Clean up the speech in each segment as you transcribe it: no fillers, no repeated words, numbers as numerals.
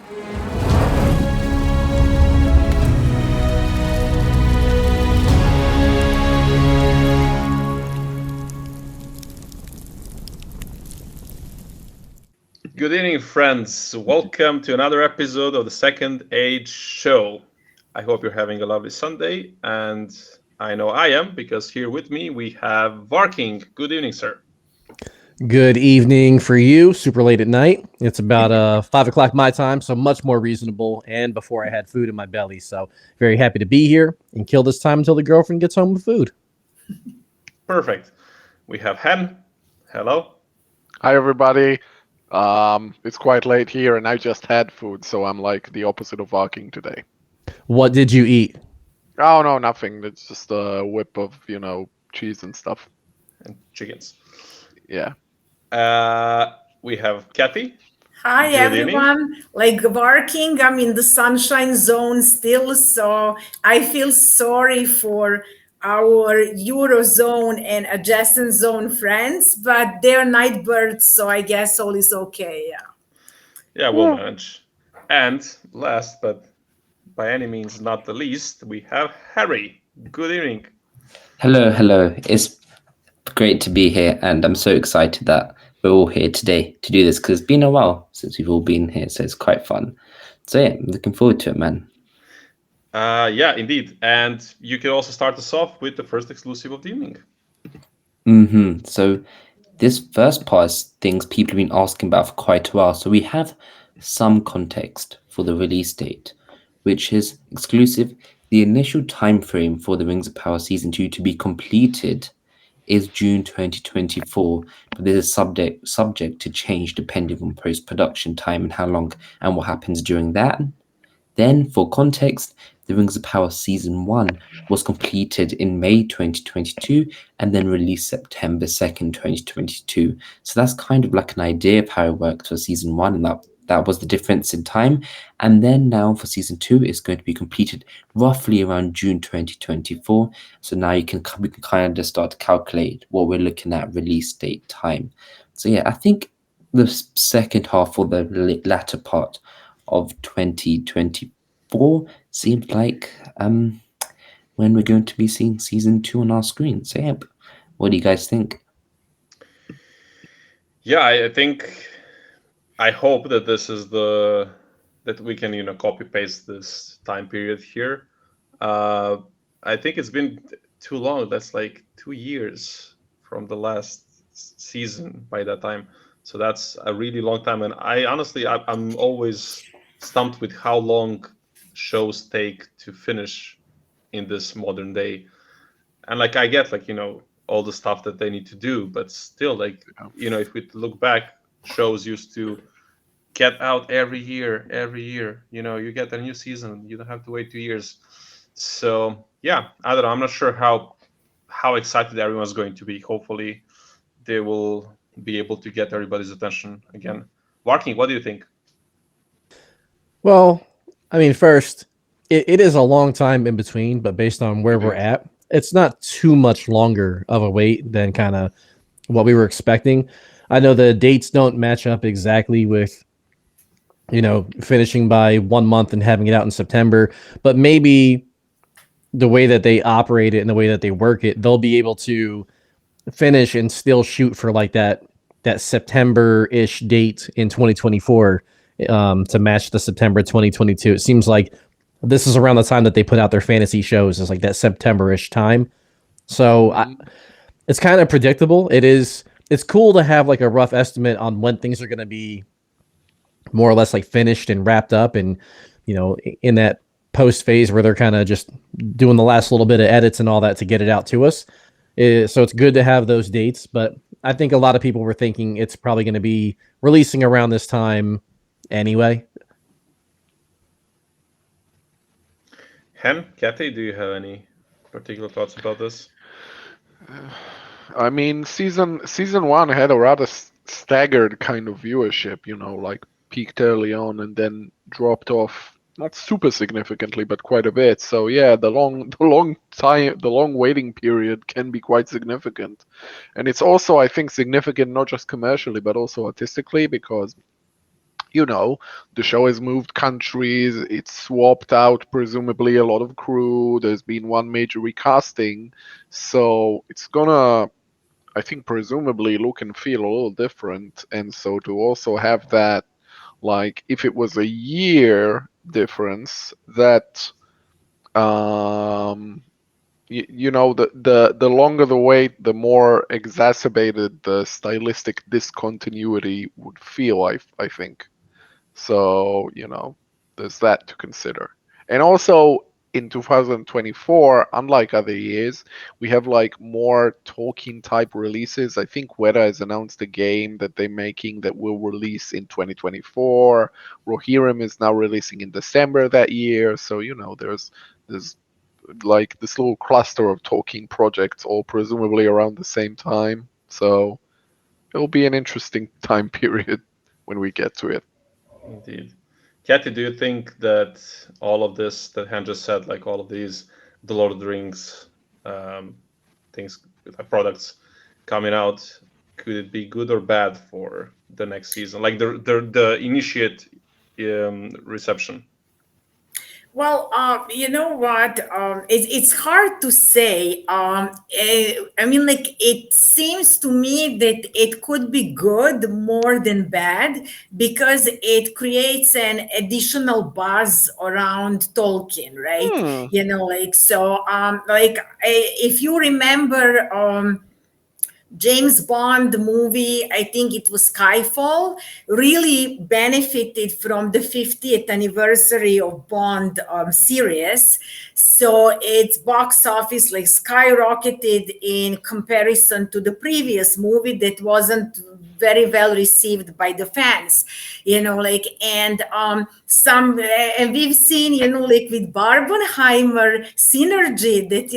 Good evening, friends. Welcome to another episode of the Second Age Show. I hope you're having a lovely Sunday, and I know I am, because here with me we have Varking. Good evening, sir. Good evening for you. Super late at night. It's about 5 o'clock my time, so much more reasonable. And before I had food in my belly, so very happy to be here and kill this time until the girlfriend gets home with food. Perfect. We have Hen. Hello. Hi, everybody. It's quite late here, and I just had food, so I'm like the opposite of walking today. What did you eat? Oh, no, nothing. It's just a whip of, cheese and stuff. And chickens. Yeah. We have Cathy. Hi, Good everyone. evening. Like working, I'm in the sunshine zone still, so I feel sorry for our Eurozone and adjacent zone friends, but they're night birds, so I guess all is okay. Yeah, we'll manage. And last, but by any means not the least, we have Harry. Good evening. Hello. It's great to be here, and I'm so excited that we're all here today to do this, because it's been a while since we've all been here, so it's quite fun. So yeah, I'm looking forward to it, man. Yeah, indeed. And you can also start us off with the first exclusive of the evening. So this first part is things people have been asking about for quite a while. So we have some context for the release date, which is exclusive. The initial time frame for the Rings of Power Season 2 to be completed is June 2024, but this is subject to change depending on post-production time and how long and what happens during that. Then, for context, The Rings of Power Season 1 was completed in May 2022 and then released September 2nd, 2022. So that's kind of like an idea of how it worked for Season 1, and that was the difference in time. And then now for Season 2, it's going to be completed roughly around June 2024. So now we can kind of just start to calculate what we're looking at release date time. So yeah, I think the second half or the latter part of 2024 seems like when we're going to be seeing Season 2 on our screen. So yeah, what do you guys think? Yeah, I hope that this is that we can copy paste this time period here. I think it's been too long. That's like 2 years from the last season by that time. So that's a really long time. And I'm always stumped with how long shows take to finish in this modern day. And like I get all the stuff that they need to do, but still if we look back, shows used to get out every year. You get a new season, you don't have to wait 2 years. So yeah, I don't know, I'm not sure how excited everyone's going to be. Hopefully they will be able to get everybody's attention again. Varking, what do you think? Well, I mean, first, it is a long time in between, but based on where we're at, it's not too much longer of a wait than kind of what we were expecting. I know the dates don't match up exactly with, finishing by 1 month and having it out in September, but maybe the way that they operate it and the way that they work it, they'll be able to finish and still shoot for like that September-ish date in 2024 to match the September 2022. It seems like this is around the time that they put out their fantasy shows, is like that September-ish time. So it's kind of predictable. It's cool to have like a rough estimate on when things are going to be more or less like finished and wrapped up, and in that post phase where they're kind of just doing the last little bit of edits and all that to get it out to us. So it's good to have those dates, but I think a lot of people were thinking it's probably going to be releasing around this time anyway. Cathy, do you have any particular thoughts about this? I mean, season 1 had a rather staggered kind of viewership, like peaked early on and then dropped off, not super significantly, but quite a bit. So yeah, the long waiting period can be quite significant. And it's also, I think, significant not just commercially, but also artistically, because the show has moved countries, it's swapped out presumably a lot of crew, there's been one major recasting, so it's gonna, I think, presumably look and feel a little different. And so to also have that, like, if it was a year difference, that the longer the wait, the more exacerbated the stylistic discontinuity would feel, I think. So, there's that to consider. And also in 2024, unlike other years, we have like more Tolkien type releases. I think Weta has announced a game that they're making that will release in 2024. Rohirrim is now releasing in December that year. So, there's like this little cluster of Tolkien projects all presumably around the same time. So it'll be an interesting time period when we get to it. Indeed. Cathy, do you think that all of this that Han just said, like all of these The Lord of the Rings things, products coming out, could it be good or bad for the next season? Like the initiate reception? Well, you know what? It's hard to say. I mean, like, it seems to me that it could be good more than bad because it creates an additional buzz around Tolkien, right? So, if you remember, James Bond movie, I think it was Skyfall, really benefited from the 50th anniversary of Bond series. So its box office like skyrocketed in comparison to the previous movie that wasn't very well received by the fans, and we've seen, like with Barbenheimer synergy that,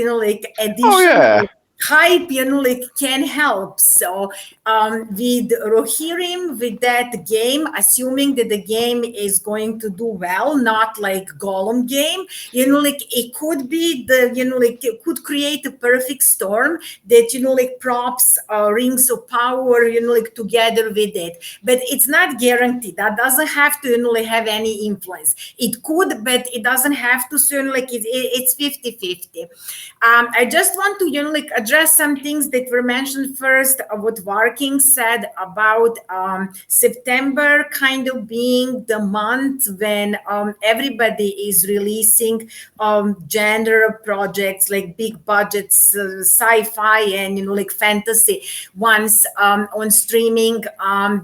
additional Oh yeah. hype, like can help. So with Rohirrim, with that game, assuming that the game is going to do well, not like Gollum game, like it could be it could create a perfect storm that, like props Rings of Power, like together with it. But it's not guaranteed. That doesn't have to, have any influence. It could, but it doesn't have to. So, it's 50-50. I just want to, address some things that were mentioned first, what Varking said about September kind of being the month when everybody is releasing genre projects, like big budgets, sci-fi and, like fantasy ones on streaming.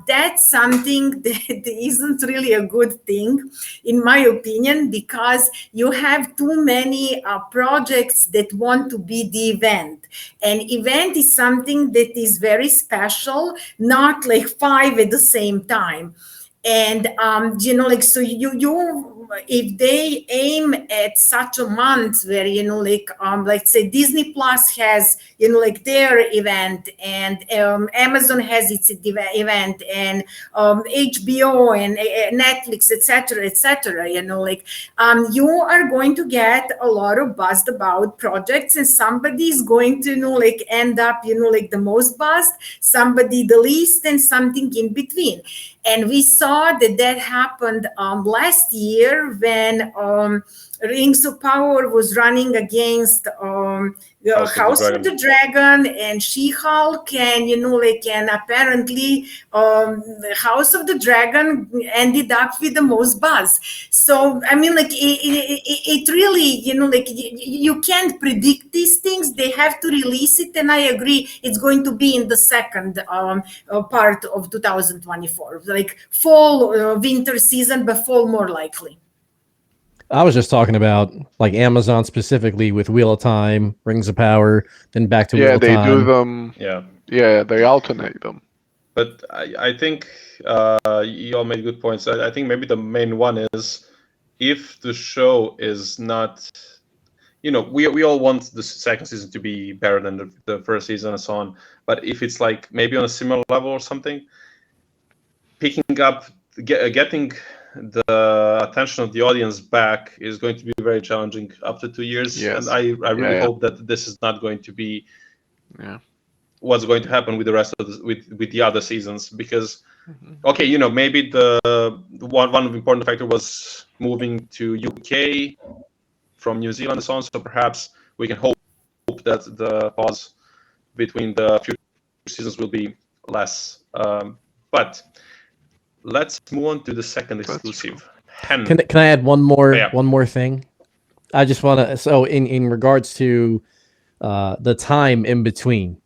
That's something that isn't really a good thing, in my opinion, because you have too many projects that want to be the event. An event is something that is very special, not like 5 at the same time. And so you if they aim at such a month where, like say Disney Plus has, their event, and Amazon has its event, and HBO and Netflix, etc., you are going to get a lot of buzzed about projects, and somebody is going to, end up, the most buzzed, somebody the least, and something in between. And we saw that happened last year when Rings of Power was running against House of the Dragon and She-Hulk, and and apparently House of the Dragon ended up with the most buzz. So I mean, it really, you can't predict these things. They have to release it, and I agree it's going to be in the second part of 2024, like fall, winter season, but fall more likely. I was just talking about like Amazon specifically with Wheel of Time, Rings of Power, then back to Wheel of Time. Yeah, they do them. Yeah, they alternate them. But I think you all made good points. I think maybe the main one is if the show is not, we all want the second season to be better than the first season and so on. But if it's like maybe on a similar level or something, picking up, getting the attention of the audience back is going to be very challenging after 2 years. Yes. And I really hope that this is not going to be what's going to happen with the rest of with the other seasons, because Okay, maybe the one important factor was moving to UK from New Zealand and so on. So perhaps we can hope that the pause between the future seasons will be less. But let's move on to the second exclusive. Can I add one more Yeah. one more thing? I just want to. So in regards to the time in between,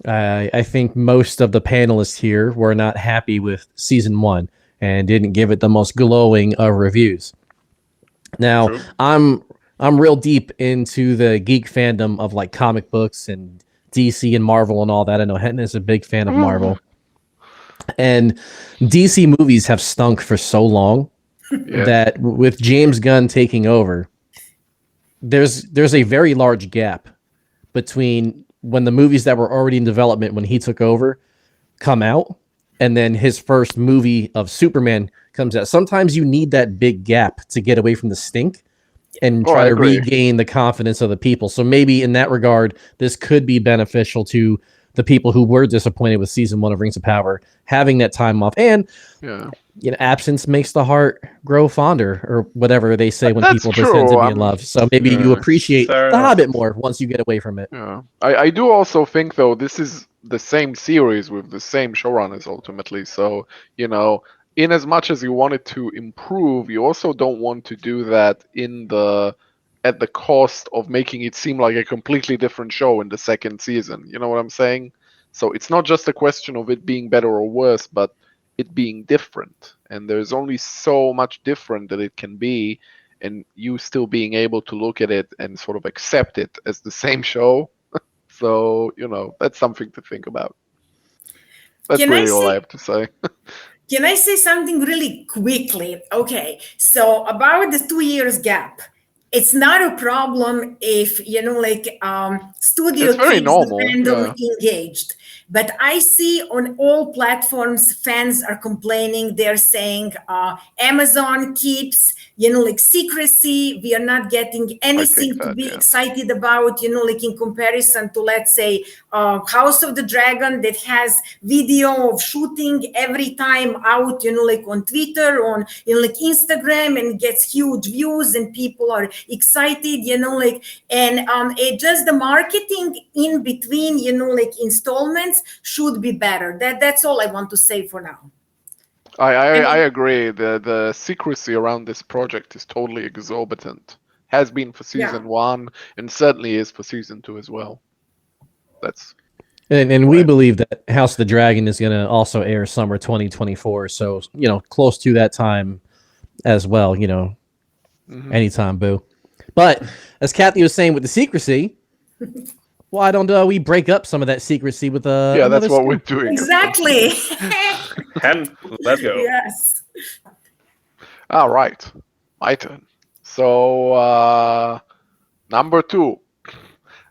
I think most of the panelists here were not happy with season 1 and didn't give it the most glowing of reviews. Now, True. I'm real deep into the geek fandom of like comic books and DC and Marvel and all that. I know Henton is a big fan of Marvel. And DC movies have stunk for so long that with James Gunn taking over, there's a very large gap between when the movies that were already in development when he took over come out and then his first movie of Superman comes out. Sometimes you need that big gap to get away from the stink and try to regain the confidence of the people. So maybe in that regard, this could be beneficial to the people who were disappointed with season 1 of Rings of Power, having that time off. And absence makes the heart grow fonder, or whatever they say when people pretend to be in love. So maybe you appreciate The Hobbit more once you get away from it. Yeah, I do also think though this is the same series with the same showrunners ultimately. So in as much as you want it to improve, you also don't want to do that at the cost of making it seem like a completely different show in the second season. You know what I'm saying? So it's not just a question of it being better or worse, but it being different. And there's only so much different that it can be, and you still being able to look at it and sort of accept it as the same show. So, that's something to think about. That's really all I have to say. Can I say something really quickly? Okay, so about the 2 years gap, it's not a problem if studio keeps the fandom engaged. But I see on all platforms fans are complaining. They're saying Amazon keeps secrecy. We are not getting anything to be excited about. In comparison to, let's say, House of the Dragon that has video of shooting every time out. On Twitter, on Instagram, and gets huge views and people are excited, and it just the marketing in between, installments should be better. That's all I want to say for now. I agree. The secrecy around this project is totally exorbitant. Has been for season 1 and certainly is for season 2 as well. And we believe that House of the Dragon is going to also air summer 2024. So, close to that time as well, anytime, boo. But as Cathy was saying with the secrecy, why don't we break up some of that secrecy with that's what we're doing. Exactly. And let's go. Yes. All right. My turn. So, number 2.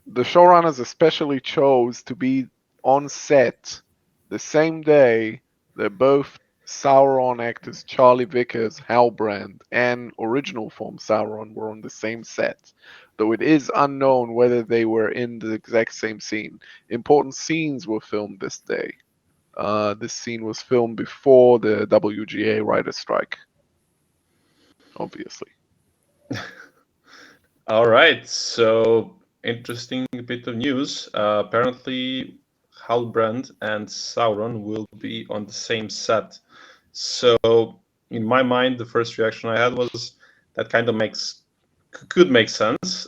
The showrunners especially chose to be on set the same day that both Sauron actors Charlie Vickers, Halbrand, and original form Sauron were on the same set, though it is unknown whether they were in the exact same scene. Important scenes were filmed this day. This scene was filmed before the WGA writer's strike, obviously. All right, so interesting bit of news. Apparently, Halbrand and Sauron will be on the same set. So, in my mind, the first reaction I had was that kind of could make sense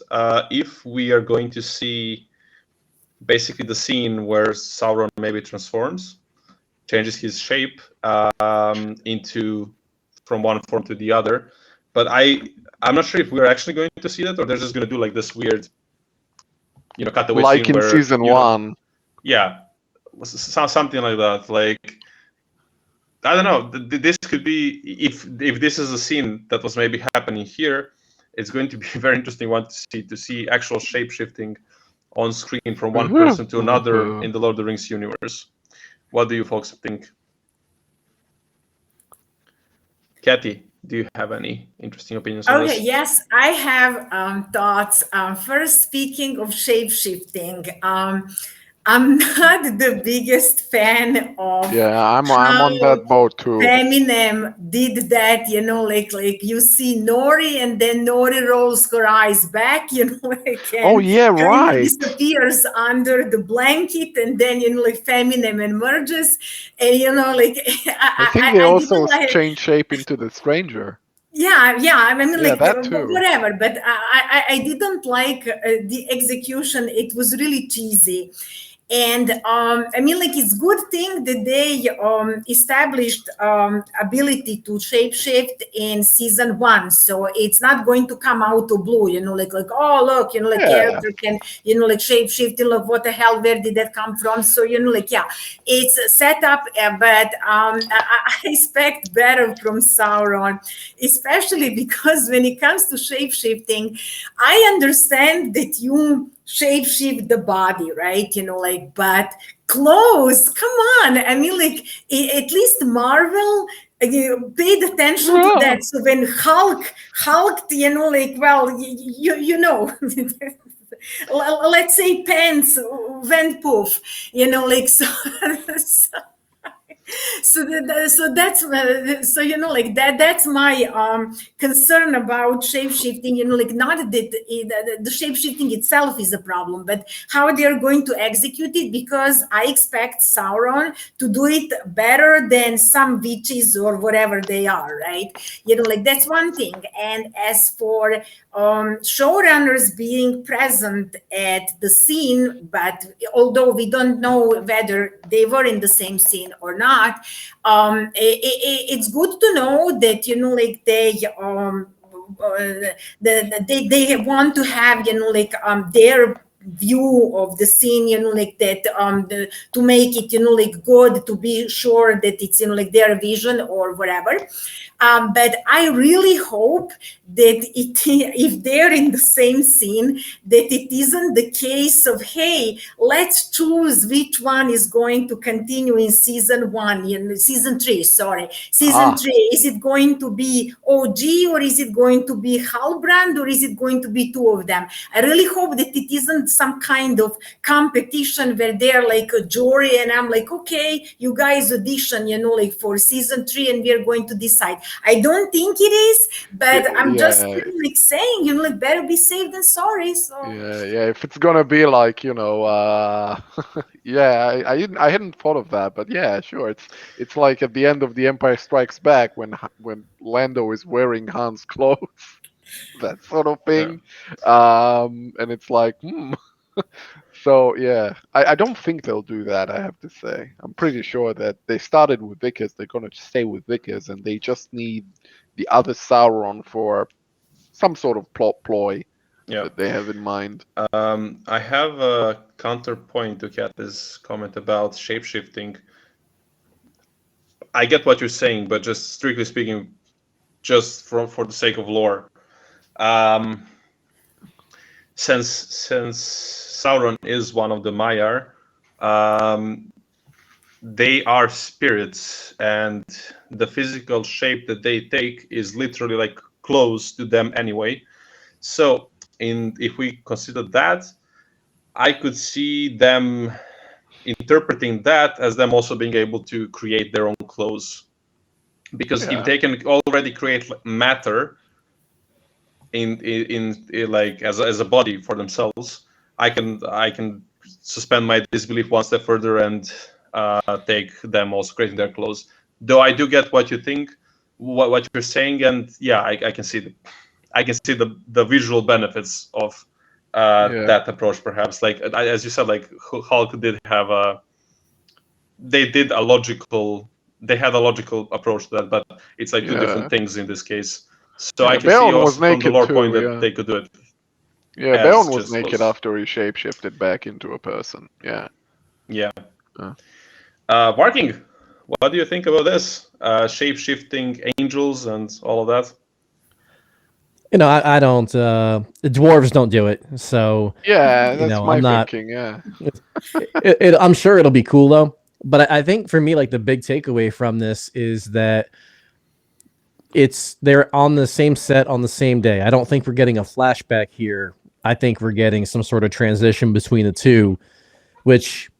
if we are going to see basically the scene where Sauron maybe transforms, changes his shape into from one form to the other. But I'm not sure if we're actually going to see that, or they're just going to do like this weird, cutaway like scene in season 1. Yeah, something like that. Like, I don't know. This could be if this is a scene that was maybe happening here, it's going to be a very interesting one to see actual shape shifting on screen from one person to another in the Lord of the Rings universe. What do you folks think? Cathy, do you have any interesting opinions on this? Okay, yes, I have thoughts. First, speaking of shape shifting, I'm not the biggest fan of Yeah, I'm how on that boat too. Eminem did that, like you see Nori and then Nori rolls her eyes back, Oh and yeah, kind of right. disappears under the blanket, and then like Eminem emerges, and I think they I didn't also like. changed shape into the stranger. Yeah. I mean, Yeah, like that too. whatever. But I didn't like the execution. It was really cheesy. And I mean, like it's good thing that they established ability to shapeshift in season 1, so it's not going to come out of blue, like oh look, like Yeah. character can like shapeshift, like what the hell, where did that come from? So like yeah, it's set up, but I expect better from Sauron, especially because when it comes to shapeshifting, I understand that you shapeshift the body, right? But clothes, come on. I mean, like, at least Marvel paid attention to Yeah. that. So when Hulk hulked, like, well, let's say pants went poof, like, so, so that's so like that's my concern about shape shifting, like not that the shape shifting itself is a problem, but how they're going to execute it, because I expect Sauron to do it better than some witches or whatever they are, right? Like that's one thing. And as for showrunners being present at the scene, but although we don't know whether they were in the same scene or not, it's good to know that like they want to have like their view of the scene, like that, to make it like good, to be sure that it's like their vision or whatever. But I really hope that if they're in the same scene, that it isn't the case of, hey, let's choose which one is going to continue in season 1, season 3, sorry, season 3. Is it going to be OG, or is it going to be Halbrand, or is it going to be two of them? I really hope that it isn't some kind of competition where they're like a jury and I'm like, okay, you guys audition, like for season 3 and we're going to decide. I don't think it is, but I'm just Yeah. like saying, like better be safe than sorry. So Yeah. If it's gonna be like, yeah, I hadn't thought of that, but yeah, sure. It's like at the end of The Empire Strikes Back when Lando is wearing Han's clothes, that sort of thing. And it's like, So yeah, I don't think they'll do that. I have to say, I'm pretty sure that they started with Vickers. They're gonna stay with Vickers, and they just need the other Sauron for some sort of plot ploy that they have in mind. I have a counterpoint to Cathy's comment about shapeshifting. I get what you're saying, but just strictly speaking, just for the sake of lore, since Sauron is one of the Maiar, they are spirits, and the physical shape that they take is literally like close to them anyway. So, if we consider that, I could see them interpreting that as them also being able to create their own clothes, because if they can already create matter in like as a body for themselves, I can suspend my disbelief one step further and take them also creating their clothes. Though I do get what you think, what you're saying, and yeah, I can see the visual benefits of that approach. Perhaps like as you said, like Hulk did have they had a logical approach to that, but it's like two different things in this case. So I can see Baron was also from the naked lore too, point that they could do it. Yeah, as Baron was just naked clothes. after he shapeshifted back into a person. Yeah. Barking, what do you think about this? Shape-shifting angels and all of that? I don't. The dwarves don't do it, so Yeah, that's my I'm not. thinking. Yeah. I'm sure it'll be cool though. But I think for me, like the big takeaway from this is that they're on the same set on the same day. I don't think we're getting a flashback here. I think we're getting some sort of transition between the two, which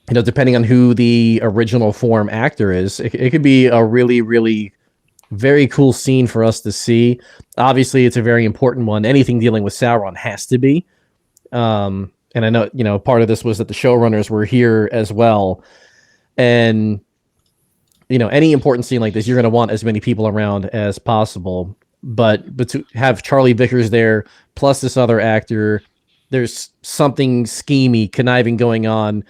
depending on who the original form actor is, it could be a really, really very cool scene for us to see. Obviously, it's a very important one. Anything dealing with Sauron has to be. And I know, part of this was that the showrunners were here as well. And, any important scene like this, you're going to want as many people around as possible. But to have Charlie Vickers there, plus this other actor, there's something schemy, conniving going on.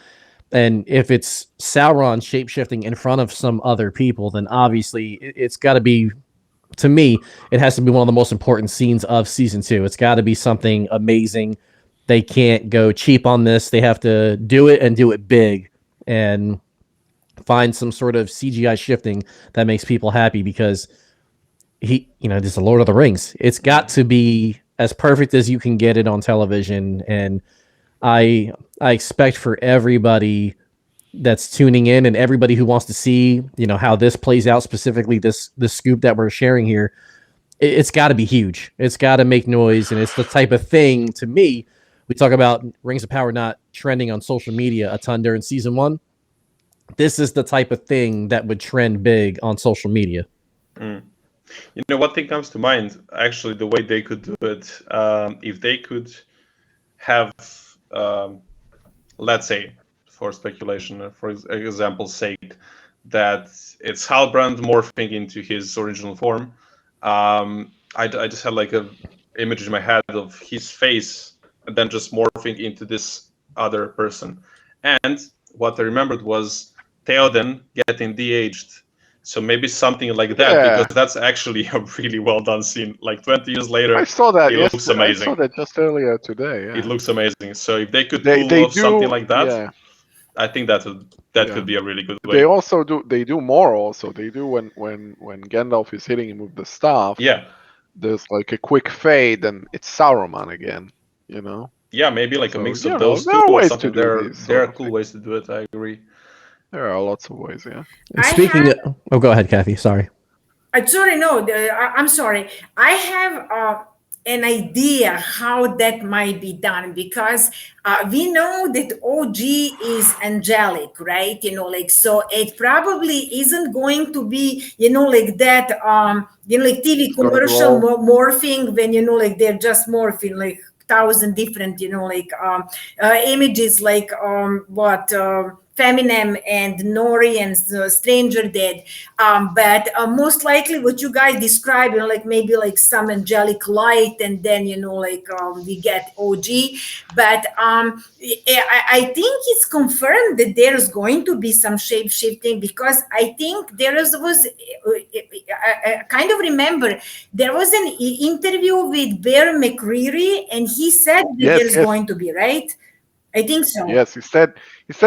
And if it's Sauron shapeshifting in front of some other people, then obviously it's got to be, to me, it has to be one of the most important scenes of season 2. It's got to be something amazing. They can't go cheap on this. They have to do it and do it big and find some sort of CGI shifting that makes people happy, because this is the Lord of the Rings. It's got to be as perfect as you can get it on television. And I expect for everybody that's tuning in and everybody who wants to see, how this plays out, specifically this scoop that we're sharing here, it's got to be huge. It's got to make noise. And it's the type of thing, to me, we talk about Rings of Power not trending on social media a ton during season 1. This is the type of thing that would trend big on social media. One thing comes to mind, actually, the way they could do it, if they could have, let's say, for speculation, for example's sake, that it's Halbrand morphing into his original form. I just had like a image in my head of his face and then just morphing into this other person. And what I remembered was Theoden getting de-aged. So maybe something like that, because that's actually a really well done scene. Like 20 years later, I saw that. it looks amazing. I saw that just earlier today. Yeah. It looks amazing. So if they could pull off something like that, I think that could be a really good way. They also do. They do more. Also, they do when Gandalf is hitting him with the staff. Yeah. There's like a quick fade, and it's Saruman again. Yeah, maybe like a mix of those two or something. There are cool ways to do it. I agree. There are lots of ways, yeah. Speaking of, go ahead, Cathy. Sorry. I'm sorry. I have an idea how that might be done, because we know that OG is angelic, right? So it probably isn't going to be, like that, like TV commercial morphing when, they're just morphing like 1,000 different, images, like Feminem and Nori and Stranger Dead. But most likely what you guys describe, like maybe like some angelic light, and then, we get OG. But I think it's confirmed that there's going to be some shape shifting, because I think there was, I kind of remember, there was an interview with Bear McCreary, and he said that there's going to be, right? I think so. Yes, he said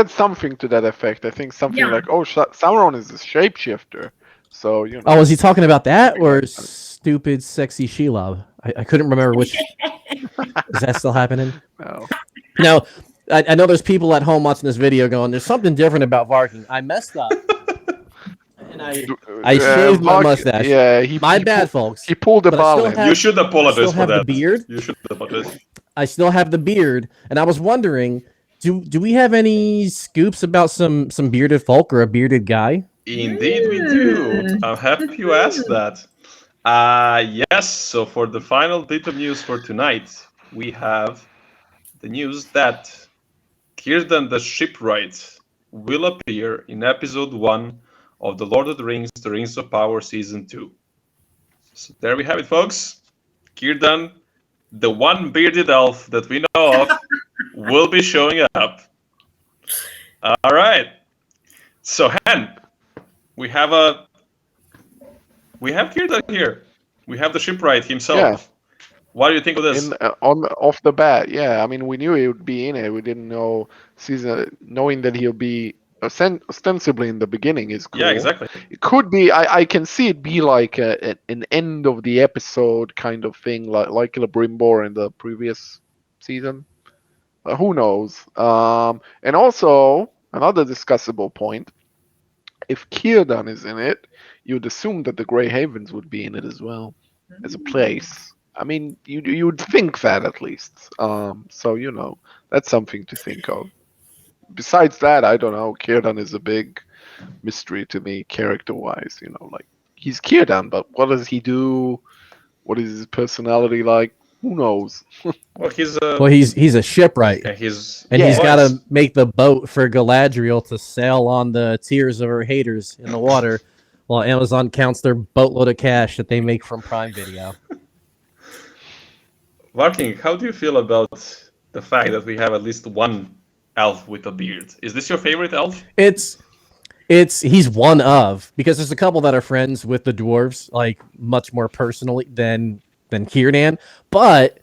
something to that effect. I think something like, Sauron is a shapeshifter. So, Oh, was he talking about that, or stupid, sexy Shelob? I couldn't remember which. Is that still happening? No. I know there's people at home watching this video going, there's something different about Varking. I messed up. And I shaved my mustache. Yeah, my bad, folks. He pulled the ball in. You should apologize for that. The beard. You should apologize. I still have the beard, and I was wondering, do we have any scoops about some bearded folk or a bearded guy? Indeed, we do. I'm happy you asked that. Yes. So for the final bit of news for tonight, we have the news that Kieran the Shipwright will appear in episode 1 of The Lord of the Rings: The Rings of Power Season 2. So there we have it, folks. Kieran, the one bearded elf that we know of, will be showing up. All right. So, Hen, we have Kieran here. We have the shipwright himself. Yeah. What do you think of this? Off the bat, yeah. I mean, we knew he would be in it. We didn't know knowing that he'll be ostensibly in the beginning is cool. Yeah, exactly. It could be. I can see it be like an end of the episode kind of thing, like Brimbor in the previous season. Who knows? And also another discussable point: if Kieran is in it, you'd assume that the Grey Havens would be in it as well, as a place. I mean, you'd think that at least. So that's something to think of. besides that, I don't know. Kieran is a big mystery to me, character-wise. Like he's Kieran, but what does he do? What is his personality like? Who knows? Well, he's Well, he's a shipwright, yeah, he's and Yeah. he's got was. to make the boat for Galadriel to sail on the tears of her haters in the water, while Amazon counts their boatload of cash that they make from Prime Video. Larking, how do you feel about the fact that we have at least one elf with a beard? Is this your favorite elf? It's he's one of, because there's a couple that are friends with the dwarves, like much more personally than Kieran, but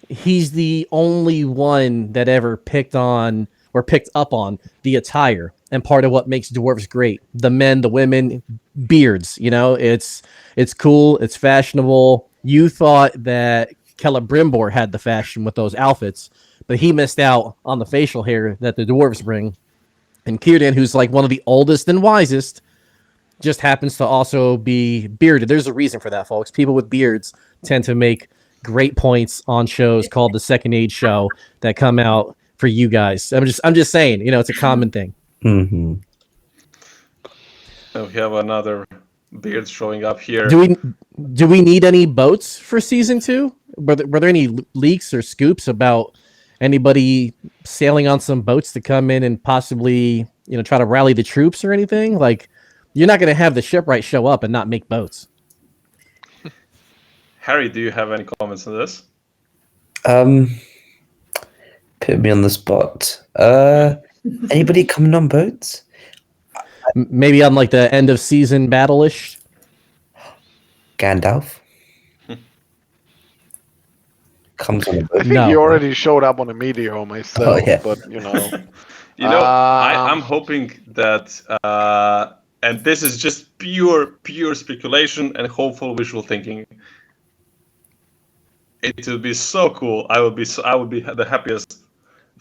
he's the only one that ever picked up on the attire and part of what makes dwarves great. The men, the women, beards. It's cool, it's fashionable. You thought that Celebrimbor had the fashion with those outfits, but he missed out on the facial hair that the dwarves bring. And Kieran, who's like one of the oldest and wisest, just happens to also be bearded. There's a reason for that, folks. People with beards tend to make great points on shows called the Second Age Show that come out for you guys. I'm just saying, it's a common thing. Mm-hmm. We have another beard showing up here. Do we need any boats for season 2? Were there any leaks or scoops about anybody sailing on some boats to come in and possibly, try to rally the troops or anything? Like, you're not going to have the shipwright show up and not make boats. Harry, do you have any comments on this? Put me on the spot. Anybody coming on boats? Maybe on like the end of season battle-ish? Gandalf comes on a I boat. think he already showed up on a meteor myself, Oh, yeah. but I'm hoping that, and this is just pure speculation and hopeful wishful thinking. It would be so cool. I would be the happiest.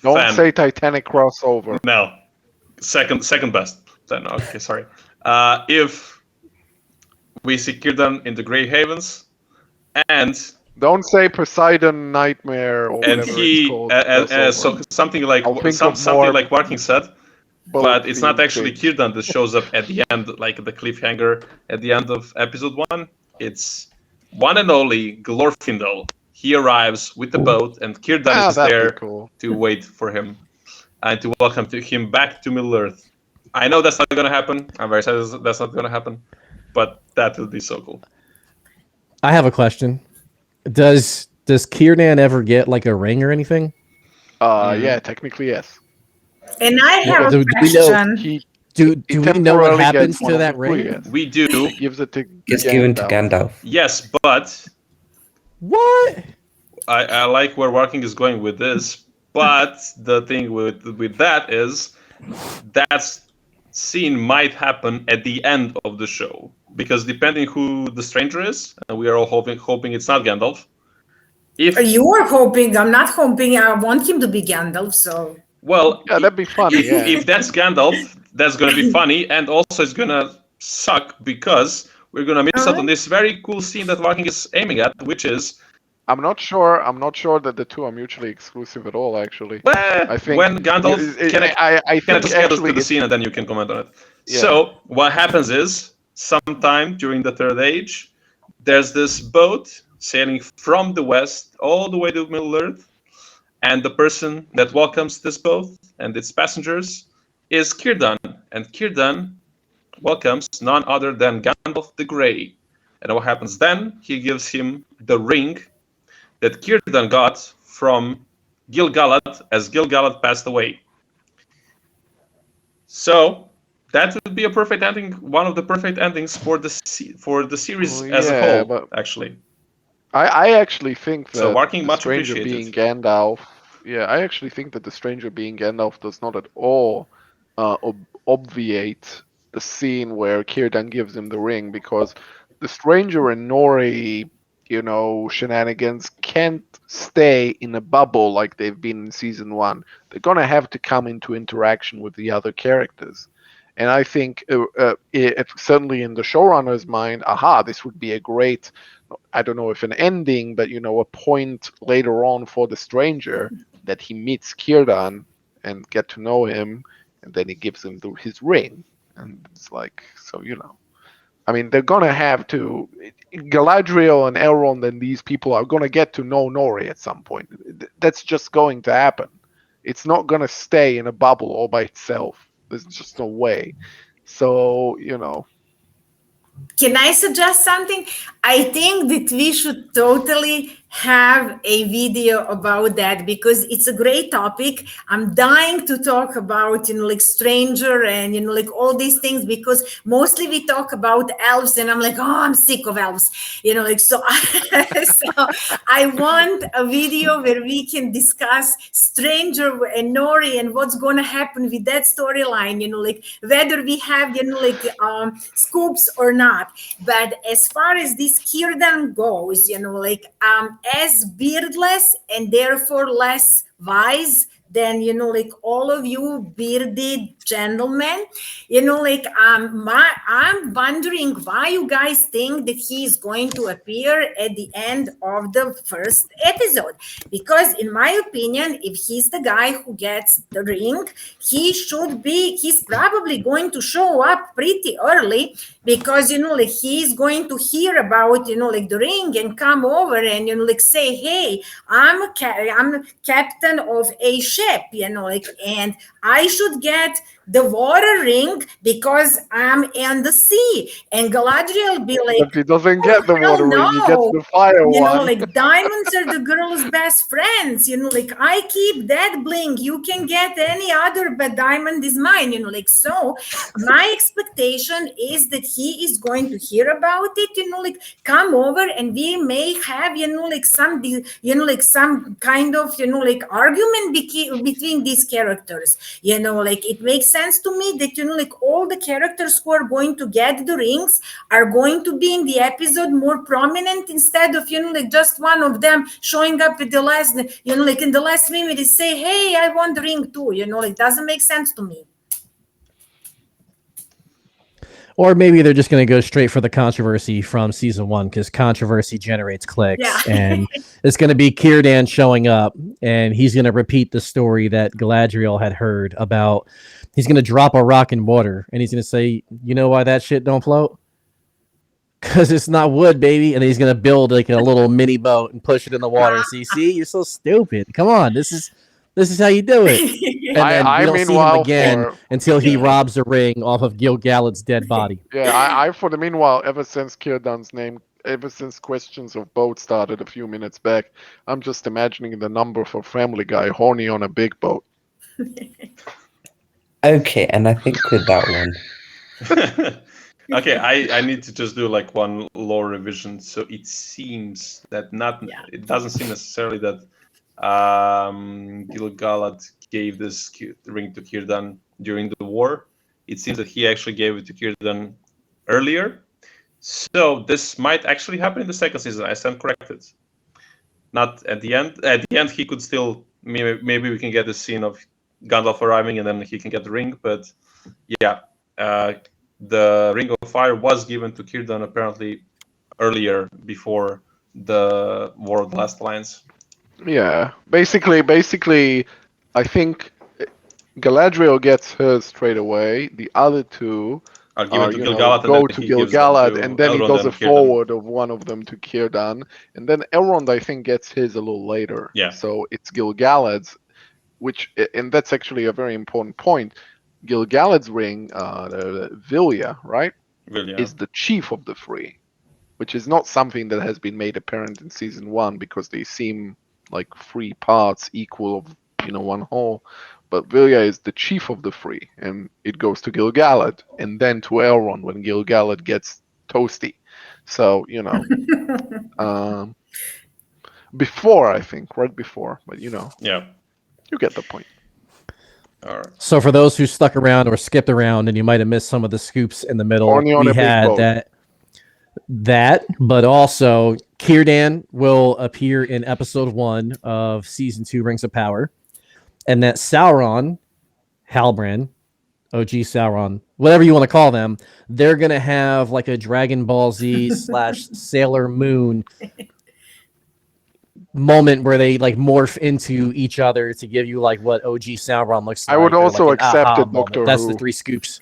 don't fan. say Titanic crossover. No, second best. Then okay, sorry. If we secure them in the Grey Havens, and Don't say Poseidon Nightmare or and whatever he it's called. so something like I'll think of something more like Warking said, but it's not boat-themed actually things. Kieran that shows up at the end, like the cliffhanger at the end of episode 1. It's one and only Glorfindel. He arrives with the boat, and Kieran is that'd be there cool. to wait for him and to welcome him back to Middle Earth. I know that's not going to happen. I'm very sad that's not going to happen, but that would be so cool. I have a question. Does Kieran ever get like a ring or anything? Yeah, technically yes. And I have do a we know- question. He Do we know what temporarily happens gets one to of that the ring? yes. We do, He gives it to Gets given to Gandalf. yes, but What? I like where Warking is going with this. But the thing with that is that scene might happen at the end of the show, because depending who the stranger is, and we are all hoping it's not Gandalf. If You are hoping. I'm not hoping. I want him to be Gandalf. So well, Yeah, that'd be funny. Yeah. if that's Gandalf, that's gonna be funny, and also it's gonna suck because we're gonna miss out on this very cool scene that Warking is aiming at, which is I'm not sure that the two are mutually exclusive at all. Actually, I think when Gandalf I can think just actually to the it's, scene and then you can comment on it. Yeah. So what happens is sometime during the Third Age, there's this boat sailing from the west all the way to Middle Earth, and the person that welcomes this boat and its passengers is Círdan, and Círdan welcomes none other than Gandalf the Grey. And what happens then? He gives him the ring that Círdan got from Gil-galad as Gil-galad passed away. So that would be a perfect ending, one of the perfect endings for the series as a whole, but actually. I actually think that So Warking the much stranger appreciated. being Gandalf. Yeah, I actually think that the stranger being Gandalf does not at all obviate the scene where Círdan gives him the ring, because the stranger and Nori, shenanigans can't stay in a bubble like they've been in season 1. They're gonna have to come into interaction with the other characters. And I think it certainly in the showrunner's mind, this would be a great, I don't know if an ending, but a point later on for the stranger that he meets Círdan and get to know him, and then he gives him his ring, and it's like, so I mean, they're gonna have to. Galadriel and Elrond and these people are gonna get to know Nori at some point. That's just going to happen. It's not gonna stay in a bubble all by itself. There's just no way. So Can I suggest something? I think that we should totally have a video about that because it's a great topic. I'm dying to talk about, like stranger and, like all these things because mostly we talk about elves and I'm like, oh, I'm sick of elves, so, so I want a video where we can discuss stranger and Nori and what's going to happen with that storyline, like whether we have, scoops or not. But as far as this Círdan goes, as beardless and therefore less wise than all of you bearded gentlemen, I'm wondering why you guys think that he is going to appear at the end of the first episode, because in my opinion, if he's the guy who gets the ring, he's probably going to show up pretty early because he's going to hear about the ring and come over and say, hey, I'm captain of a ship, and I should get the water ring because I'm in the sea. And Galadriel will be like, if he doesn't get the water ring, he gets no. the fire one. Diamonds are the girl's best friends, I keep that bling. You can get any other, but diamond is mine, so my expectation is that he is going to hear about it, come over and we may have, some kind of, argument between these characters, it makes sense to me that, all the characters who are going to get the rings are going to be in the episode more prominent instead of, just one of them showing up at the last, in the last minute, they say, hey, I want the ring too, it doesn't make sense to me. Or maybe they're just going to go straight for the controversy from season 1 because controversy generates clicks. Yeah. And it's going to be Círdan showing up and he's going to repeat the story that Galadriel had heard about. He's going to drop a rock in water and he's going to say, you know why that shit don't float? Because it's not wood, baby. And he's going to build like a little mini boat and push it in the water. See, you're so stupid. Come on. This is how you do it. And then we don't see him again until he robs a ring off of Gil-galad's dead body. Yeah, I for the meanwhile, ever since Círdan's name, ever since Questions of Boat started a few minutes back, I'm just imagining the number for Family Guy, horny on a big boat. Okay, and I think with that one. Okay, I need to just do like one lore revision. So it seems that it doesn't seem necessarily that Gil-galad gave this ring to Círdan during the war. It seems that he actually gave it to Círdan earlier. So this might actually happen in the second season. I stand corrected. Not at the end. At the end, he could still maybe we can get a scene of Gandalf arriving and then he can get the ring. But yeah, the Ring of Fire was given to Círdan apparently earlier before the War of the Last Alliance. Yeah, basically, I think Galadriel gets hers straight away. The other two I'll give it to Gil-galad, go to Gil-galad, and then he does a forward of one of them to Círdan, and then Elrond I think gets his a little later. Yeah. So it's Gil-galad's, and that's actually a very important point. Gil-galad's ring, Vilya, right, is the chief of the three, which is not something that has been made apparent in season 1 because they seem like 3 parts equal of one whole, but Vilya is the chief of the 3, and it goes to Gil-galad and then to Elrond when Gil-galad gets toasty. So before, I think, right before, but yeah, you get the point. All right. So for those who stuck around or skipped around and you might have missed some of the scoops in the middle, we had that, but also Círdan will appear in episode 1 of season 2 Rings of Power, and that Sauron, Halbrand, OG Sauron, whatever you want to call them, they're gonna have like a Dragon Ball Z / Sailor Moon moment where they like morph into each other to give you like what OG Sauron looks like. I would or, also like, an accept aha it, moment. Doctor That's Who. the 3 scoops.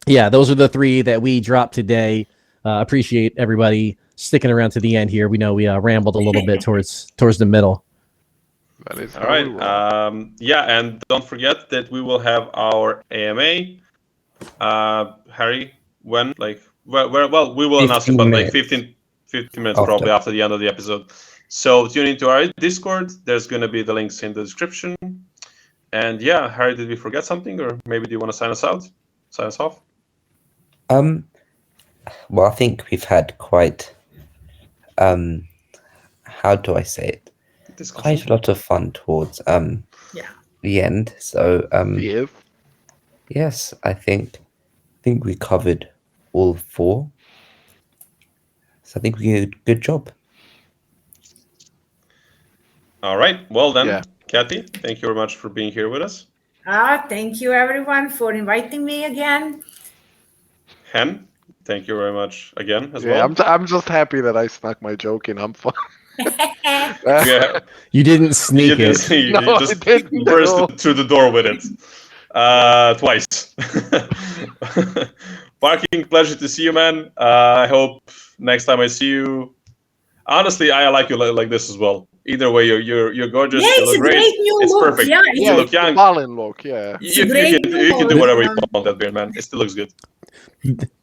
Yeah, those are the 3 that we dropped today. Appreciate everybody sticking around to the end here. We know we rambled a little bit towards the middle. That is All how right. we roll. Yeah, and don't forget that we will have our AMA. Harry, when? Like, well, we will announce it, 15 but like minutes 15 minutes after. probably after the end of the episode. So tune into our Discord. There's going to be the links in the description. And yeah, Harry, did we forget something? Or maybe do you want to sign us out? Sign us off? Well, I think we've had quite, how do I say it? Discussion. Quite a lot of fun towards Yeah. the end. So Yes. yes, I think we covered all 4. So I think we did a good job. All right. Well then, Yeah. Cathy, thank you very much for being here with us. Thank you everyone for inviting me again. Hen, thank you very much again as Yeah, well. I'm just happy that I snuck my joke in. I'm fine. Yeah, You didn't sneak it. you No, I just didn't at burst all. through the door with it. Twice. Parking, pleasure to see you, man. I hope next time I see you. Honestly, I like you like this as well. Either way, you're gorgeous. Yeah, You it's look a great. great new It's look. perfect. Yeah, You look It's the young. Balin look, yeah. It's a great new You can do look. whatever you want with that beard, man. It still looks good.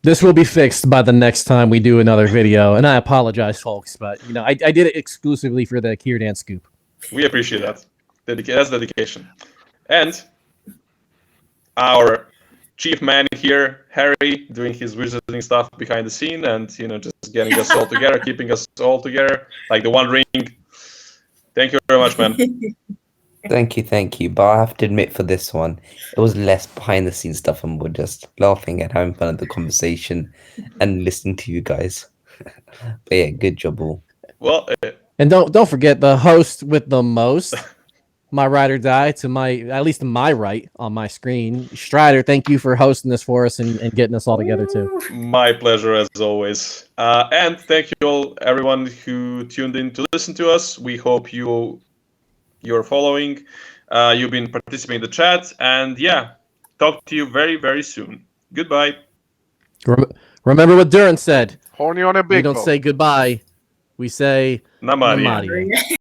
This will be fixed by the next time we do another video. And I apologize, folks, but I did it exclusively for the Kieran scoop. We appreciate that. That's dedication. And our chief man here, Harry, doing his wizarding stuff behind the scene and just getting us all together, keeping us all together like the One Ring. Thank you very much, man. Thank you. But I have to admit, for this one, it was less behind the scenes stuff and we're just laughing and having fun at the conversation and listening to you guys. But yeah, good job all. Well, And don't forget the host with the most, my ride or die to at least my right on my screen. Strider, thank you for hosting this for us and getting us all together too. my pleasure as always. And thank you all, everyone who tuned in to listen to us. We hope you're following. You've been participating in the chat. And yeah, talk to you very, very soon. Goodbye. Remember what Duran said. Horny on a We big don't boat. say goodbye. We say Namaria. Namaria.